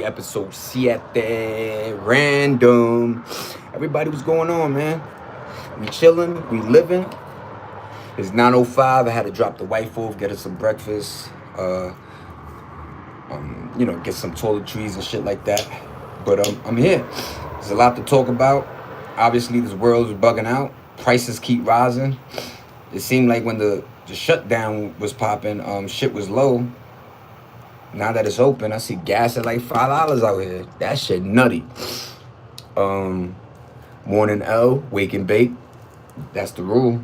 Episode 7, random. Everybody, what's going on, man? We chilling, we living. It's 9:05. I had to drop the wife off, get her some breakfast, get some toiletries and shit like that. But I'm here. There's a lot to talk about. Obviously, this world is bugging out. Prices keep rising. It seemed like when the shutdown was popping, shit was low. Now that it's open, I see gas at like $5 out here. That shit nutty. Um, Morning L, wake and bake. That's the rule.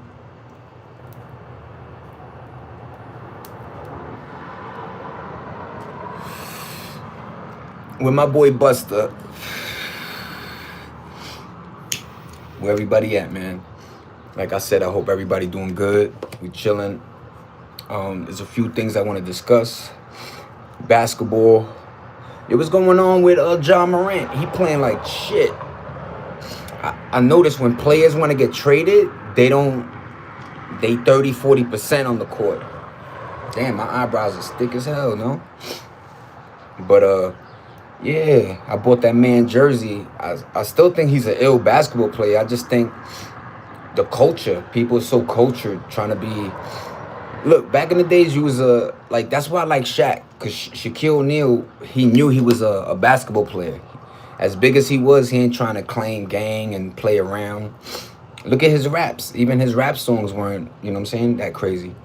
With my boy Buster, where everybody at, man? Like I said, I hope everybody doing good. We chilling. There's a few things I want to discuss. Basketball. What's going on with John Morant? He playing like shit. I notice when players want to get traded, they 30-40% on the court. Damn, my eyebrows are thick as hell, no? But yeah, I bought that man jersey. I still think he's an ill basketball player. I just think the culture, people are so cultured, trying to be. Look, back in the days, you was that's why I like Shaq, cause Shaquille O'Neal, he knew he was a basketball player. As big as he was, he ain't trying to claim gang and play around. Look at his raps. Even his rap songs weren't, you know what I'm saying, that crazy.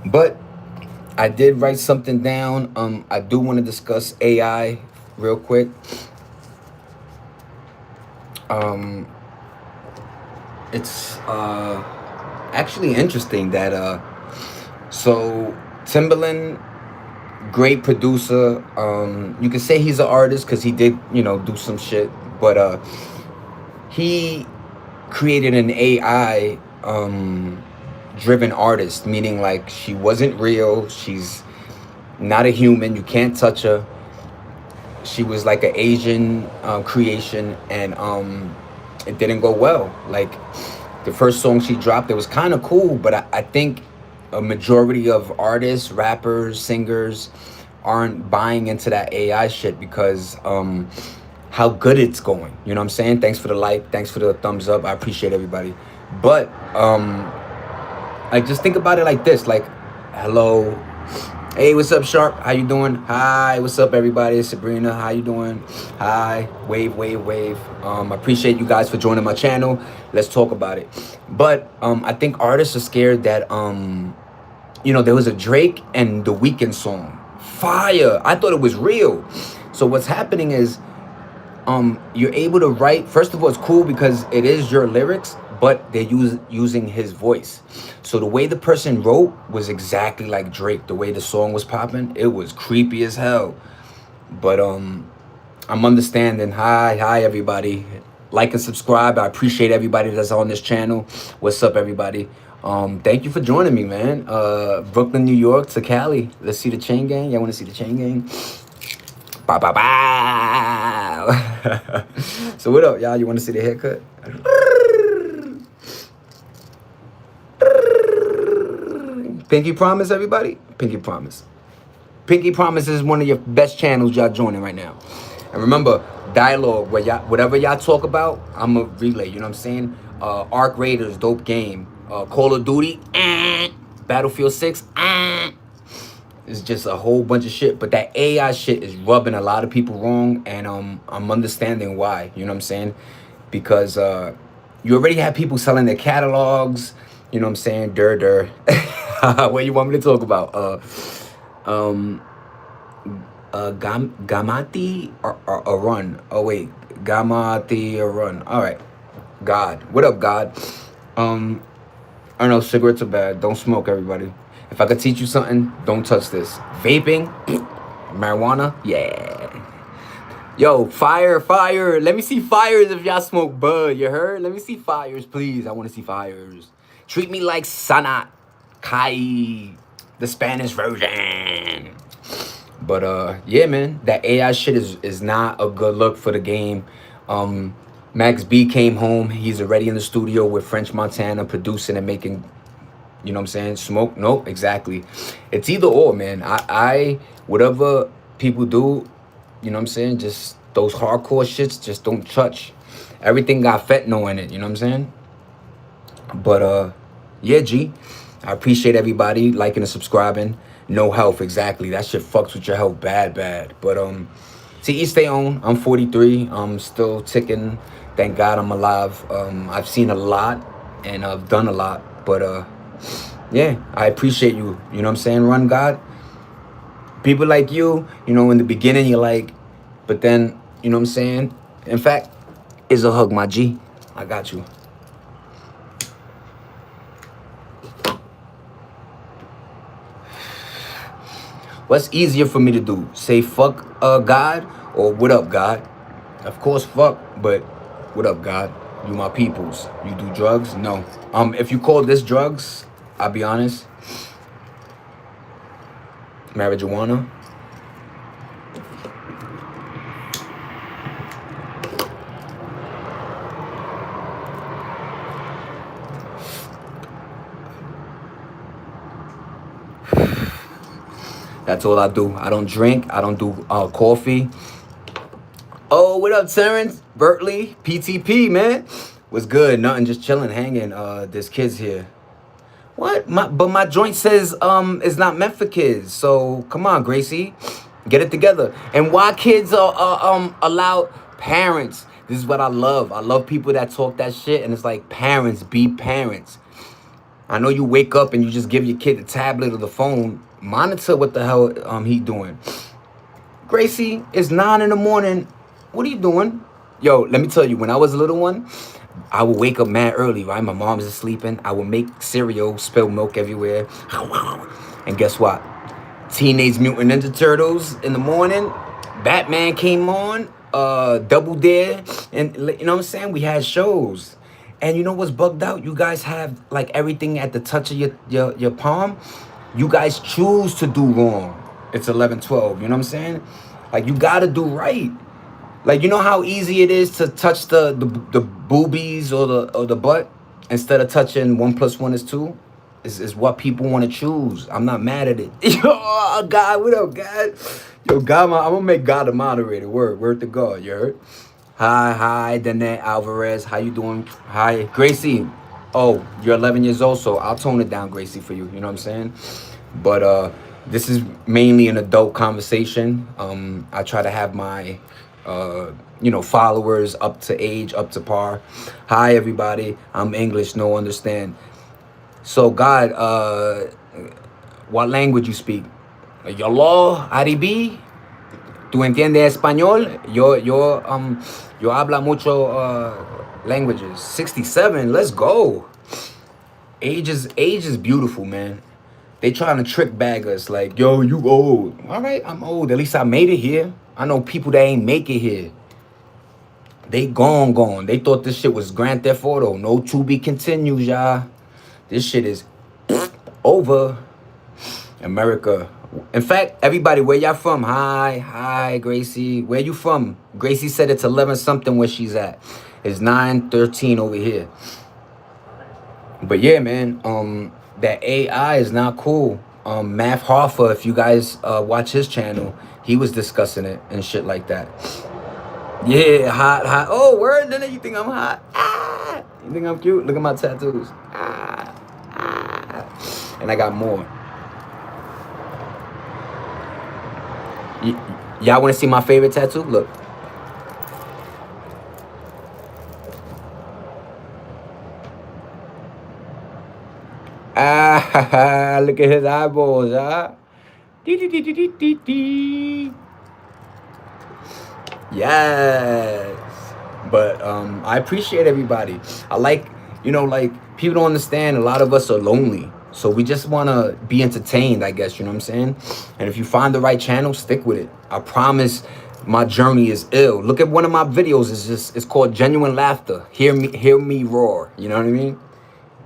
But I did write something down. I do want to discuss AI real quick. It's actually interesting that so Timbaland, great producer. You can say he's an artist because he did, do some shit. But he created an AI driven artist, meaning like she wasn't real. She's not a human. You can't touch her. She was like an Asian creation, and it didn't go well. Like the first song she dropped, it was kind of cool, but I think a majority of artists, rappers, singers aren't buying into that AI shit because how good it's going. You know what I'm saying? Thanks for the like, thanks for the thumbs up. I appreciate everybody. But like just think about it like this, like, hello. Hey, what's up, Sharp? How you doing? Hi, what's up, everybody? It's Sabrina. How you doing? Hi, wave, wave, wave. I appreciate you guys for joining my channel. Let's talk about it. But I think artists are scared that there was a Drake and The Weeknd song. Fire. I thought it was real. So what's happening is you're able to write. First of all, it's cool because it is your lyrics, but they're using his voice. So the way the person wrote was exactly like Drake. The way the song was popping, it was creepy as hell. But I'm understanding. Hi everybody. Like and subscribe. I appreciate everybody that's on this channel. What's up, everybody? Thank you for joining me, man. Brooklyn, New York to Cali. Let's see the chain gang. Y'all want to see the chain gang? Bow, bow, bow. So what up, y'all? You want to see the haircut? Pinky Promise, everybody? Pinky Promise. Pinky Promise is one of your best channels y'all joining right now. And remember, dialogue, where y'all, whatever y'all talk about, I'm a relay, you know what I'm saying? Arc Raiders, dope game. Call of Duty, Battlefield 6, it's just a whole bunch of shit. But that AI shit is rubbing a lot of people wrong, and I'm understanding why, you know what I'm saying? Because you already have people selling their catalogs, you know what I'm saying? What you want me to talk about? Gamati or Run. Oh wait, Gamati or Run. All right, God. What up, God? I don't know. Cigarettes are bad. Don't smoke, everybody. If I could teach you something, don't touch this. Vaping, marijuana, yeah. Yo, fire. Let me see fires if y'all smoke bud. You heard? Let me see fires, please. I want to see fires. Treat me like Sanat Kai, the Spanish version. But yeah, man, that AI shit is not a good look for the game. Max B came home. He's already in the studio with French Montana producing and making, you know what I'm saying, smoke. Nope, exactly. It's either or, man. I whatever people do, you know what I'm saying, just those hardcore shits just don't touch. Everything got fentanyl in it, you know what I'm saying? But yeah, G. I appreciate everybody liking and subscribing. No health, exactly. That shit fucks with your health bad, bad. But to each their own. I'm 43. I'm still ticking. Thank God I'm alive. I've seen a lot and I've done a lot. But yeah, I appreciate you. You know what I'm saying? Run God. People like you know, in the beginning you're like, but then, you know what I'm saying? In fact, is a hug, my G. I got you. What's easier for me to do? Say fuck God or what up, God? Of course, fuck, but what up, God? You my peoples. You do drugs? No. If you call this drugs, I'll be honest. Marijuana. That's all I do. I don't drink. I don't do coffee. Oh, what up, Terrence? Berkeley, PTP, man. What's good? Nothing, just chilling, hanging. There's kids here. What? But my joint says it's not meant for kids. So come on, Gracie, get it together. And why kids are allow parents? This is what I love. I love people that talk that shit, and it's like, parents, be parents. I know you wake up and you just give your kid the tablet or the phone. Monitor what the hell he doing. Gracie, it's 9 in the morning. What are you doing? Yo, let me tell you, when I was a little one, I would wake up mad early, right? My mom's just sleeping. I would make cereal, spill milk everywhere. And guess what? Teenage Mutant Ninja Turtles in the morning. Batman came on. Double Dare. And you know what I'm saying? We had shows. And you know what's bugged out? You guys have like everything at the touch of your palm. You guys choose to do wrong. It's 11, 12. You know what I'm saying? Like, you gotta do right. Like, you know how easy it is to touch the boobies or the butt instead of touching 1 + 1 is 2? Is what people want to choose. I'm not mad at it. Yo, God, what up, God? Yo, God, I'm gonna make God a moderator. Word to God. You heard? Hi, Danette Alvarez. How you doing? Hi, Gracie. Oh, you're 11 years old, so I'll tone it down, Gracie, for you. You know what I'm saying? But this is mainly an adult conversation. I try to have my followers up to age, up to par. Hi, everybody. I'm English, no understand. So, God, what language you speak? Yolo, Aribi? ¿Tú entiendes español? Yo habla mucho languages. 67, let's go. Age is beautiful, man. They trying to trick bag us like, yo, you old. All right, I'm old. At least I made it here. I know people that ain't make it here. They gone. They thought this shit was Grand Theft Auto. No to be continues, y'all. This shit is over. America. In fact, everybody, where y'all from? Hi, Gracie. Where you from? Gracie said it's 11 something where she's at. It's 9:13 over here. But yeah, man, that AI is not cool. Math Hoffa, if you guys watch his channel, he was discussing it and shit like that. Yeah, hot. Oh, word, then you think I'm hot? Ah, you think I'm cute? Look at my tattoos. And I got more. Y'all want to see my favorite tattoo? Look. Look at his eyeballs, Yes. But I appreciate everybody. I like, like, people don't understand, a lot of us are lonely. So we just want to be entertained, I guess, you know what I'm saying? And if you find the right channel, stick with it. I promise my journey is ill. Look at one of my videos. It's called Genuine Laughter. Hear me roar. You know what I mean?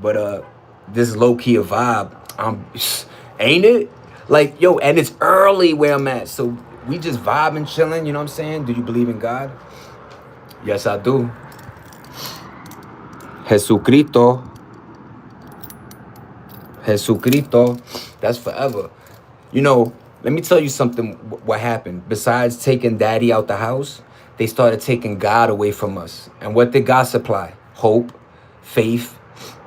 But this is low-key a vibe. Ain't it? Like, yo, and it's early where I'm at. So we just vibing, chilling, you know what I'm saying? Do you believe in God? Yes, I do. Jesucristo. Jesucristo. That's forever. You know, let me tell you something. What happened? Besides taking daddy out the house, they started taking God away from us. And what did God supply? Hope, faith,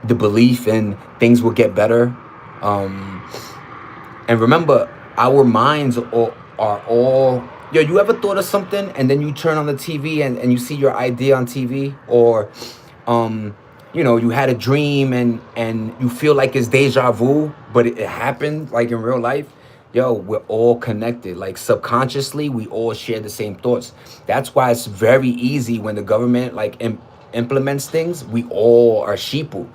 the belief in things will get better. Um, and remember, our minds are all. Yo, you ever thought of something and then you turn on the TV and you see your idea on TV? Or um you had a dream and you feel like it's deja vu, but it happened like in real life. Yo, we're all connected. Like subconsciously, we all share the same thoughts. That's why it's very easy when the government like implements things. We all are sheeple.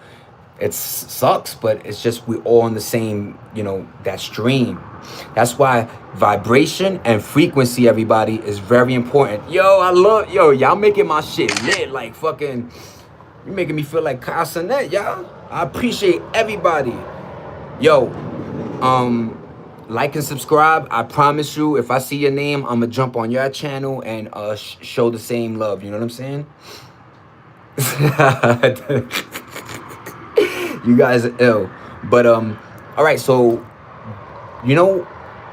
It sucks, but it's just we all on the same, that stream. That's why vibration and frequency, everybody, is very important. Y'all making my shit lit like fucking. You making me feel like Casanet, y'all. I appreciate everybody. Yo, like and subscribe. I promise you, if I see your name, I'ma jump on your channel and show the same love. You know what I'm saying? You guys are ill. But all right, so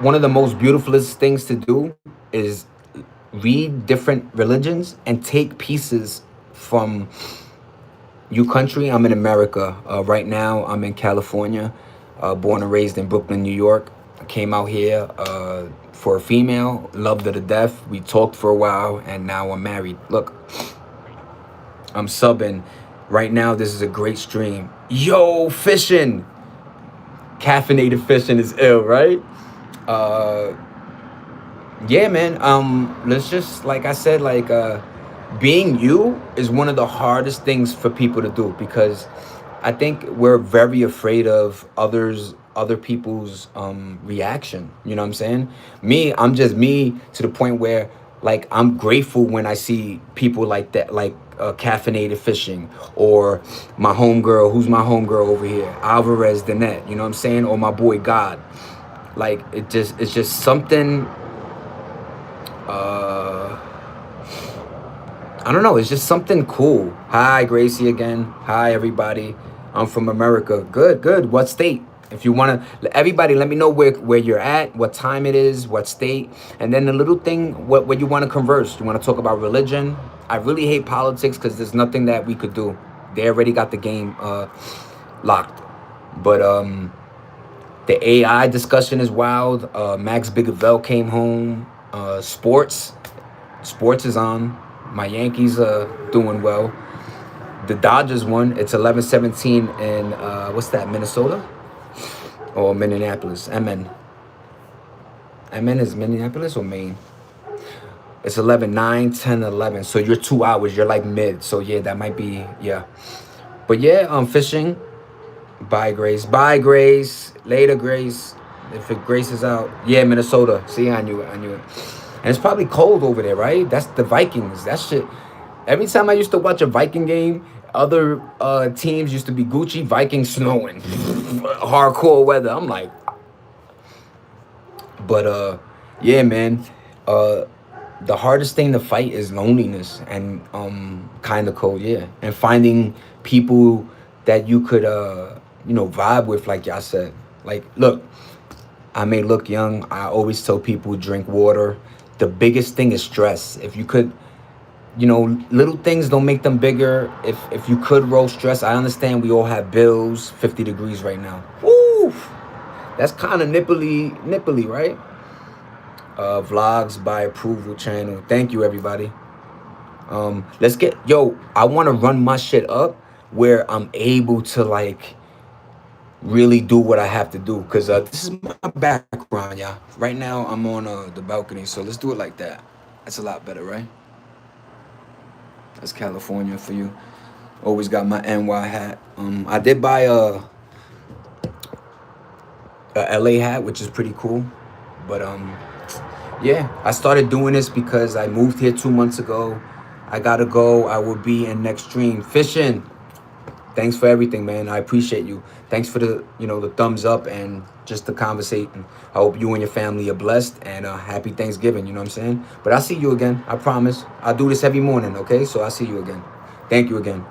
one of the most beautifulest things to do is read different religions and take pieces from you country. I'm in America. Right now, I'm in California, born and raised in Brooklyn, New York. I came out here for a female, loved her to death. We talked for a while, and now I'm married. Look, I'm subbing. Right now, this is a great stream. Yo, fishing. Caffeinated fishing is ill, right? Yeah, man. Let's just, like I said, being you is one of the hardest things for people to do, because I think we're very afraid of other people's reaction. You know what I'm saying? I'm just me to the point where like I'm grateful when I see people like that, like caffeinated fishing, or my homegirl, who's my homegirl over here, Alvarez Danette. You know what I'm saying? Or my boy God. Like it's just something. I don't know. It's just something cool. Hi, Gracie again. Hi, everybody. I'm from America. Good. What state? If you want to, everybody, let me know where you're at, what time it is, what state. And then the little thing, what you want to converse. You want to talk about religion? I really hate politics because there's nothing that we could do. They already got the game locked. But the AI discussion is wild. Max Bigavell came home. Sports is on. My Yankees are doing well. The Dodgers won. It's 11-17 in what's that, Minnesota? Or Minneapolis? MN is Minneapolis or Maine? It's 11-9, 10-11. So you're 2 hours. You're like mid. So yeah, that might be, yeah. But yeah, fishing. Bye, Grace. Bye, Grace. Later, Grace. If Grace is out. Yeah, Minnesota. See, I knew it. And it's probably cold over there, right? That's the Vikings. That shit. Every time I used to watch a Viking game, other teams used to be Gucci, Vikings snowing. Hardcore weather. I'm like. But yeah, man. The hardest thing to fight is loneliness and kind of cold, yeah. And finding people that you could vibe with, like y'all said. Like, look, I may look young. I always tell people drink water. The biggest thing is stress. If you could, little things don't make them bigger. If you could roll stress, I understand we all have bills, 50 degrees right now. Woo! That's kind of nipply, right? Vlogs by approval channel. Thank you, everybody. Let's get, I want to run my shit up where I'm able to like really do what I have to do, because this is my background, y'all. Right now I'm on the balcony, so let's do it like that. That's a lot better, right? That's California for you. Always got my NY hat. I did buy a LA hat, which is pretty cool. But yeah, I started doing this because I moved here 2 months ago. I gotta go. I will be in next stream. Fishing. Thanks for everything, man. I appreciate you. Thanks for the the thumbs up and just the conversation. I hope you and your family are blessed, and happy Thanksgiving. You know what I'm saying? But I'll see you again. I promise. I'll do this every morning, okay? So I'll see you again. Thank you again.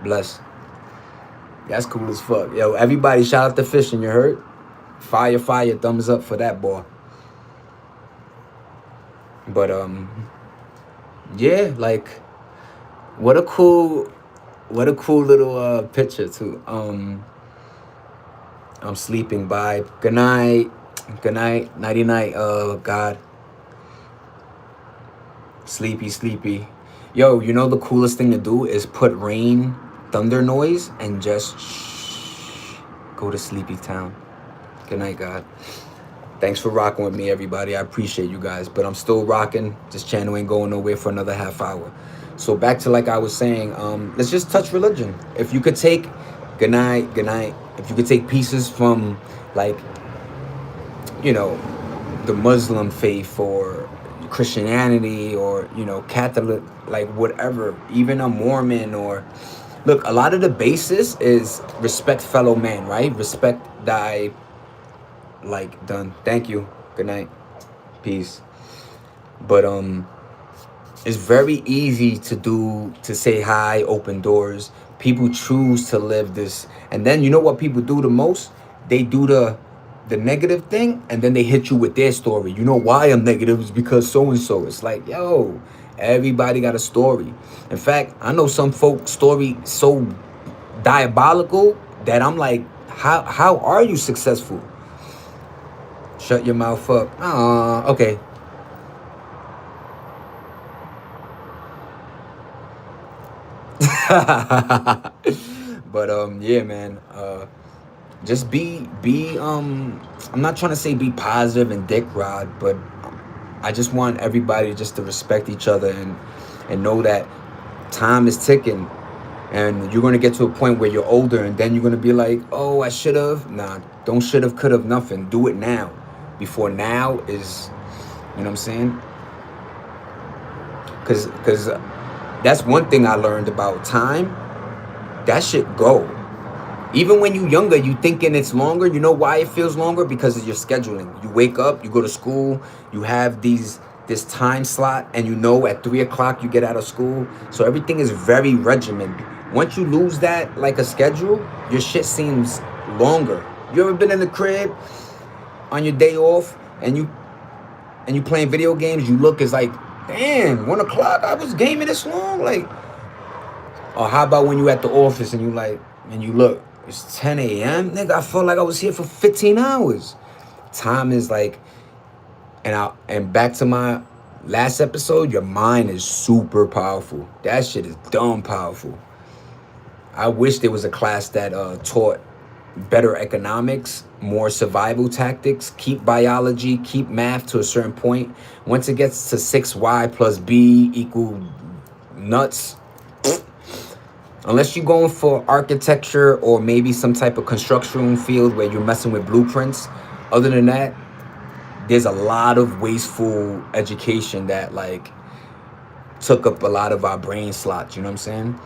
Bless. That's cool as fuck. Yo, everybody shout out to Fishing, you heard? Fire, fire, thumbs up for that boy. But yeah, like what a cool little picture too. I'm sleeping by. Good night. Good night. Nighty night, God. Sleepy, sleepy. Yo, you know the coolest thing to do is put rain, thunder noise, and just go to sleepy town. Good night, God. Thanks for rocking with me, everybody. I appreciate you guys. But I'm still rocking. This channel ain't going nowhere for another half hour. So back to like I was saying, let's just touch religion. If you could take, good night, good night. If you could take pieces from like, you know, the Muslim faith or Christianity or, you know, Catholic, like whatever, even a Mormon or, look, a lot of the basis is respect fellow man, right? Respect thy, like, done. Thank you. Good night. Peace. But it's very easy to say hi, open doors. People choose to live this, and then you know what people do the most? They do the negative thing, and then they hit you with their story. You know why I'm negative is because so and so. It's like, yo, everybody got a story. In fact, I know some folks' story so diabolical that I'm like, how are you successful? Shut your mouth up. Okay. But yeah, man. Just be I'm not trying to say be positive and dick rod, but I just want everybody just to respect each other and know that time is ticking, and you're gonna get to a point where you're older, and then you're gonna be like, oh, I should have. Nah, don't should have, could have, nothing. Do it now, before now is, you know what I'm saying? Cause that's one thing I learned about time. That shit go. Even when you younger, you thinking it's longer. You know why it feels longer? Because of your scheduling. You wake up, you go to school, you have this time slot, and you know at 3 o'clock you get out of school. So everything is very regimented. Once you lose that, like a schedule, your shit seems longer. You ever been in the crib on your day off and you playing video games? You look, it's like, damn, 1 o'clock. I was gaming this long, like. Or how about when you at the office and you like, and you look, it's 10 a.m. Nigga, I felt like I was here for 15 hours. Time is like, and back to my last episode, your mind is super powerful. That shit is dumb powerful. I wish there was a class that taught better economics, more survival tactics, keep biology, keep math to a certain point. Once it gets to 6y plus b equal nuts, unless you're going for architecture or maybe some type of construction field where you're messing with blueprints, other than that, there's a lot of wasteful education that like took up a lot of our brain slots. You know what I'm saying?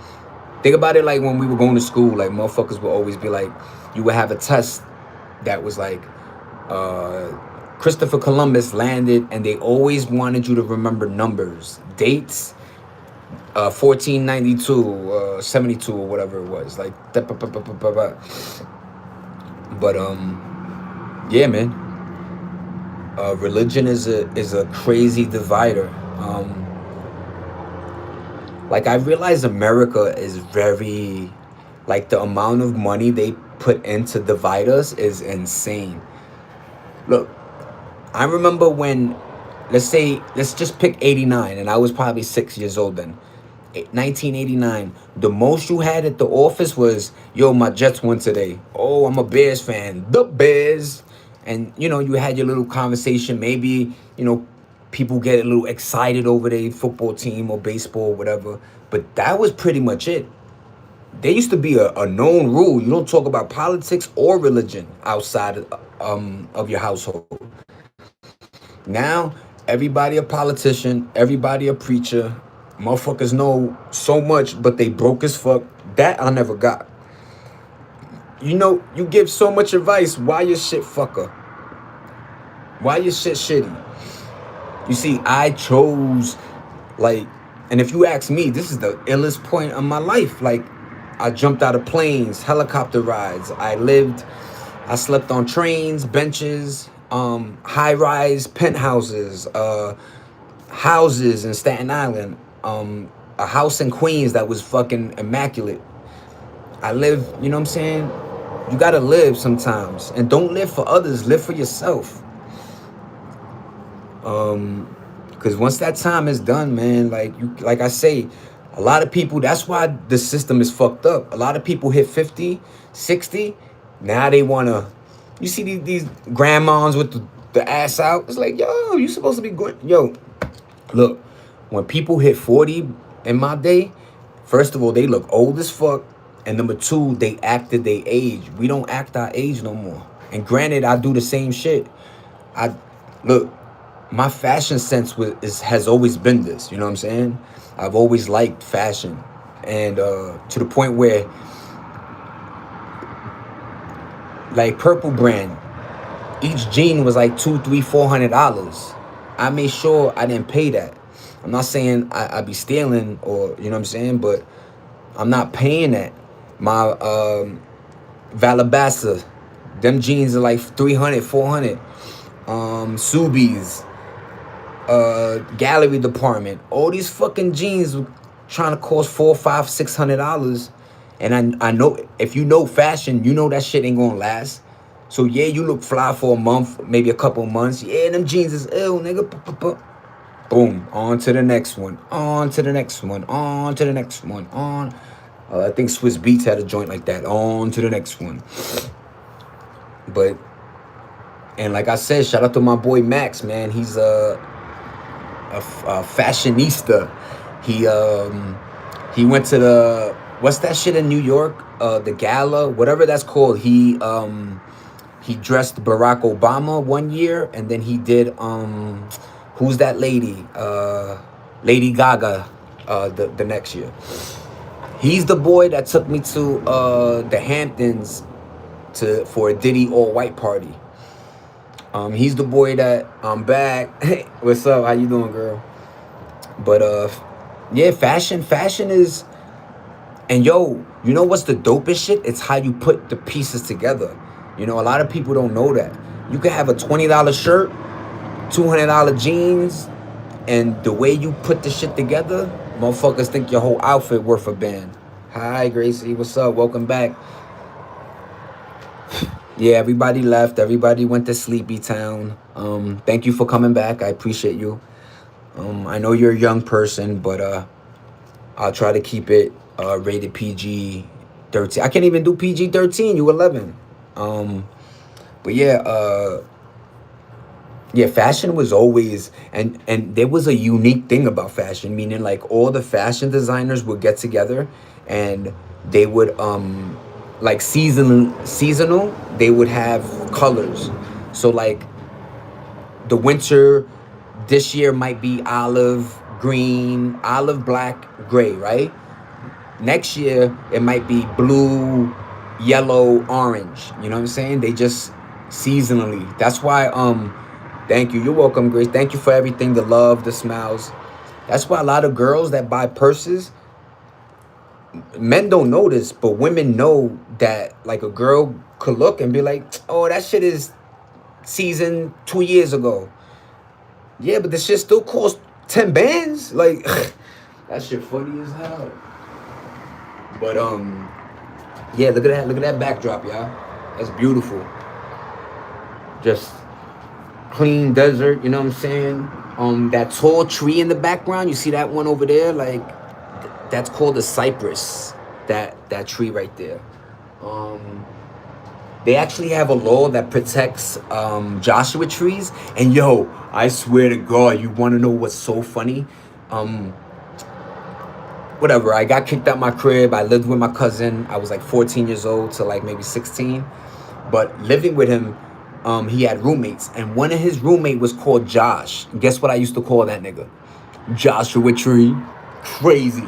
Think about it like when we were going to school, like motherfuckers would always be like, you would have a test that was like, Christopher Columbus landed, and they always wanted you to remember numbers, dates, 1492, 72 or whatever it was, like but yeah, man, religion is a crazy divider. Like I realize America is very, like the amount of money they put into divide us is insane. Look, I remember when, let's just pick 89, and I was probably 6 years old then. 1989, the most you had at the office was, yo, my Jets won today. Oh, I'm a Bears fan. The Bears. And, you know, you had your little conversation. Maybe, you know, people get a little excited over their football team or baseball or whatever. But that was pretty much it. There used to be a known rule. You don't talk about politics or religion outside of your household. Now, everybody a politician, everybody a preacher. Motherfuckers know so much, but they broke as fuck. That I never got. You know, you give so much advice. Why your shit fucker? Why your shit shitty? You see, I chose, like, and if you ask me, this is the illest point of my life. Like, I jumped out of planes, helicopter rides. I slept on trains, benches, high rise penthouses, houses in Staten Island, a house in Queens that was fucking immaculate. I live, you know what I'm saying? You gotta live sometimes. And don't live for others, live for yourself. Because once that time is done, man, like I say, a lot of people, that's why the system is fucked up. A lot of people hit 50, 60. Now they wanna, you see these grandmas with the ass out. It's like, yo, you supposed to be going, yo, look, when people hit 40 in my day, first of all, they look old as fuck. And number two, they acted their age. We don't act our age no more. And granted, I do the same shit. I look, my fashion sense has always been this. You know what I'm saying? I've always liked fashion, and to the point where, like Purple Brand, each jean was like $200, $300, $400. I made sure I didn't pay that. I'm not saying I be stealing or you know what I'm saying, but I'm not paying that. My Valabassa, them jeans are like 300, 400. Subies, Gallery Department, all these fucking jeans trying to cost $400, $500, $600. And I know if you know fashion, you know that shit ain't gonna last. So yeah, you look fly for a month, maybe a couple months. Yeah, them jeans is ill, nigga. Boom, on to the next one, on to the next one, on to the next one, on. I think Swiss Beats had a joint like that. On to the next one. But, and like I said, shout out to my boy Max, man. He's a fashionista. He went to the, what's that shit in New York? The gala, whatever that's called. He dressed Barack Obama one year, and then he did who's that lady? Lady Gaga the next year. He's the boy that took me to the Hamptons for a Diddy all-white party. He's the boy that I'm back. Hey, what's up? How you doing, girl? But yeah, fashion is, and yo, you know what's the dopest shit? It's how you put the pieces together. You know, a lot of people don't know that. You can have a $20 shirt, $200 jeans, and the way you put the shit together, motherfuckers think your whole outfit worth a band. Hi, Gracie. What's up? Welcome back. Yeah, everybody left. Everybody went to Sleepy Town. Thank you for coming back. I appreciate you. I know you're a young person, but I'll try to keep it rated PG-13. I can't even do PG-13. You 11. But yeah, fashion was always, and there was a unique thing about fashion, meaning like all the fashion designers would get together and they would like seasonal, they would have colors. So like the winter this year might be olive green, olive black, gray, right? Next year it might be blue, yellow, orange. You know what I'm saying? They just seasonally. That's why thank you. You're welcome, Grace. Thank you for everything, the love, the smiles. That's why a lot of girls that buy purses, men don't know this, but women know that like a girl could look and be like, oh, that shit is season 2 years ago. Yeah, but this shit still costs 10 bands. Like that shit funny as hell. But yeah, look at that backdrop, y'all. That's beautiful. Just clean desert, you know what I'm saying? That tall tree in the background, you see that one over there? Like, that's called a cypress. That tree right there. They actually have a law that protects Joshua trees. And yo, I swear to God, you want to know what's so funny? Whatever, I got kicked out my crib. I lived with my cousin. I was like 14 years old to like maybe 16. But living with him, he had roommates. And one of his roommate was called Josh. And guess what I used to call that nigga? Joshua Tree. Crazy.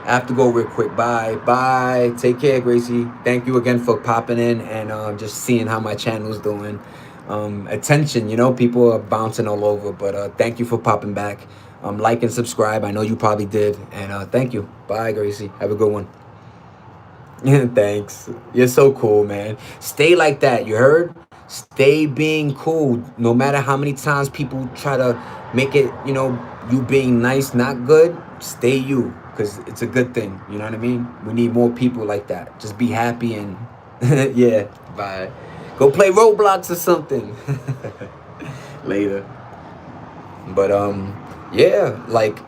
I have to go real quick. Bye. Take care, Gracie. Thank you again for popping in and just seeing how my channel's doing. Attention, you know, people are bouncing all over. But thank you for popping back. Like and subscribe. I know you probably did. And thank you. Bye, Gracie. Have a good one. Thanks. You're so cool, man. Stay like that. You heard? Stay being cool. No matter how many times people try to make it, you being nice, not good. Stay you, because it's a good thing. You know what I mean? We need more people like that. Just be happy and yeah. Bye. Go play Roblox or something. Later. But yeah, like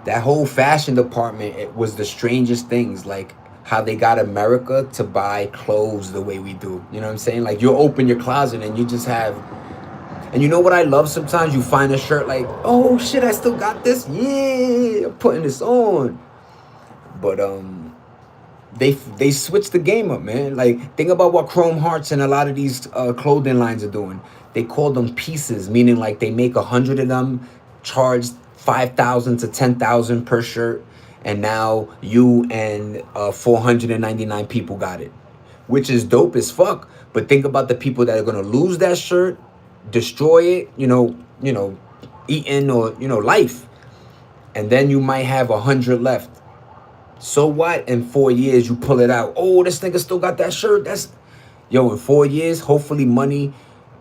that whole fashion department, it was the strangest things, like how they got America to buy clothes the way we do. You know what I'm saying? Like you open your closet and you just have, and you know what I love? Sometimes you find a shirt like, oh shit, I still got this. Yeah, I'm putting this on. But they switched the game up, man. Like think about what Chrome Hearts and a lot of these clothing lines are doing. They call them pieces, meaning like they make 100 of them, charge 5,000 to 10,000 per shirt, and now you and 499 people got it, which is dope as fuck. But think about the people that are gonna lose that shirt, destroy it, eating or life, and then you might have 100 left. So what? In 4 years, you pull it out. Oh, this nigga still got that shirt. That's Yo. In 4 years, hopefully, money,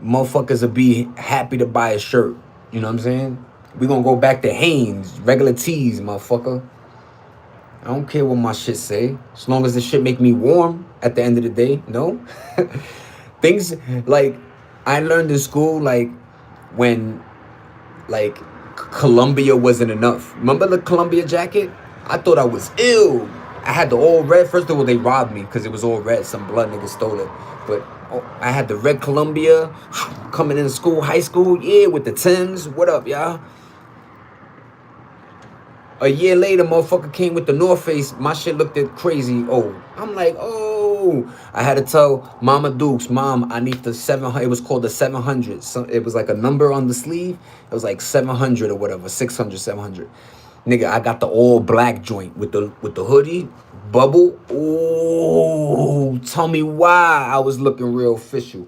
motherfuckers will be happy to buy a shirt. You know what I'm saying? We gonna go back to Hanes, regular tees, motherfucker. I don't care what my shit say, as long as the shit make me warm. At the end of the day, no. Things like I learned in school, like when like Columbia wasn't enough. Remember the Columbia jacket? I thought I was ill. I had the all red. First of all, they robbed me because it was all red. Some blood nigga stole it. But I had the red Columbia coming into school, high school, yeah, with the Timbs. What up, y'all? A year later, motherfucker came with the North Face. My shit looked at crazy. Oh, I'm like, oh. I had to tell Mama Dukes, Mom, I need the 700. It was called the 700. So it was like a number on the sleeve. It was like 700 or whatever, 600, 700. Nigga, I got the all black joint with the hoodie, bubble. Oh, tell me why I was looking real official.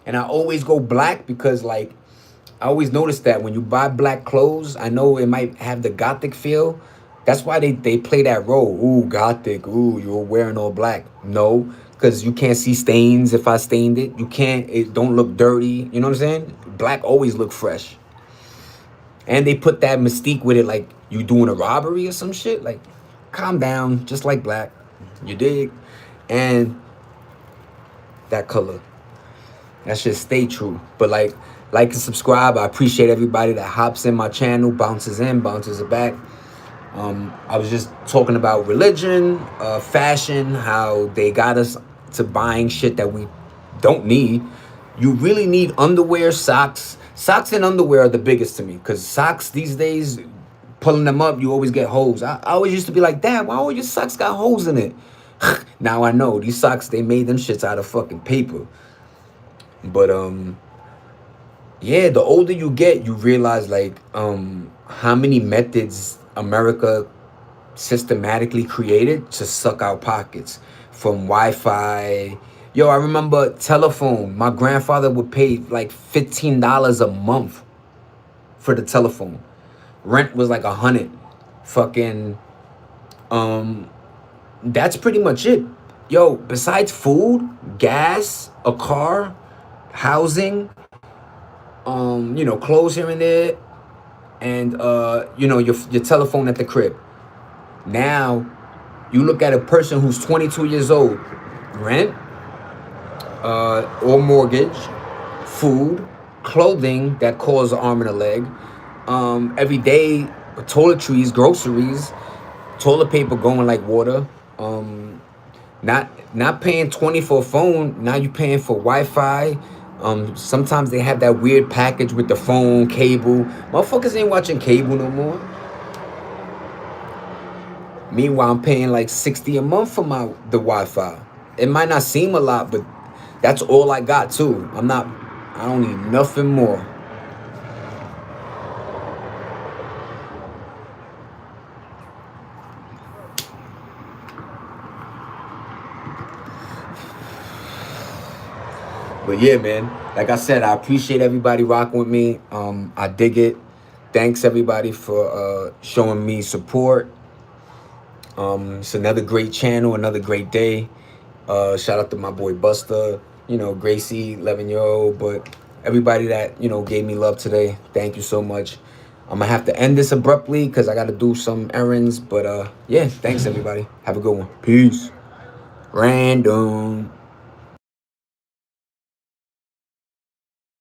And I always go black because like I always notice that when you buy black clothes, I know it might have the gothic feel. That's why they play that role. Ooh, gothic. Ooh, you're wearing all black. No, because you can't see stains if I stained it. You can't, it don't look dirty. You know what I'm saying? Black always look fresh. And they put that mystique with it, like you doing a robbery or some shit. Like, calm down, just like black. You dig? And that color. That should stay true. But like and subscribe. I appreciate everybody that hops in my channel, bounces in, bounces back. I was just talking about religion, fashion, how they got us to buying shit that we don't need. You really need underwear, socks. Socks and underwear are the biggest to me, because socks these days, pulling them up, you always get holes. I always used to be like, Dad, why all your socks got holes in it? Now I know these socks, they made them shits out of fucking paper. But yeah, the older you get, you realize like how many methods America systematically created to suck our pockets, from Wi-Fi. Yo, I remember telephone. My grandfather would pay like $15 a month for the telephone. Rent was like 100. Fucking that's pretty much it. Yo, besides food, gas, a car, housing, clothes here and there, and your telephone at the crib. Now, you look at a person who's 22 years old, rent, or mortgage, food, clothing that costs an arm and a leg, every day, toiletries, groceries, toilet paper going like water, not paying 20 for a phone. Now you paying for Wi-Fi. Sometimes they have that weird package with the phone, cable. Motherfuckers ain't watching cable no more. Meanwhile, I'm paying like 60 a month for the Wi-Fi. It might not seem a lot, but that's all I got too. I don't need nothing more. But yeah, man, like I said, I appreciate everybody rocking with me. I dig it. Thanks everybody for showing me support. It's another great channel, another great day. Shout out to my boy Buster, Gracie, 11-year-old, but everybody that, gave me love today. Thank you so much. I'm gonna have to end this abruptly because I gotta do some errands. But yeah, thanks everybody. Have a good one. Peace. Random.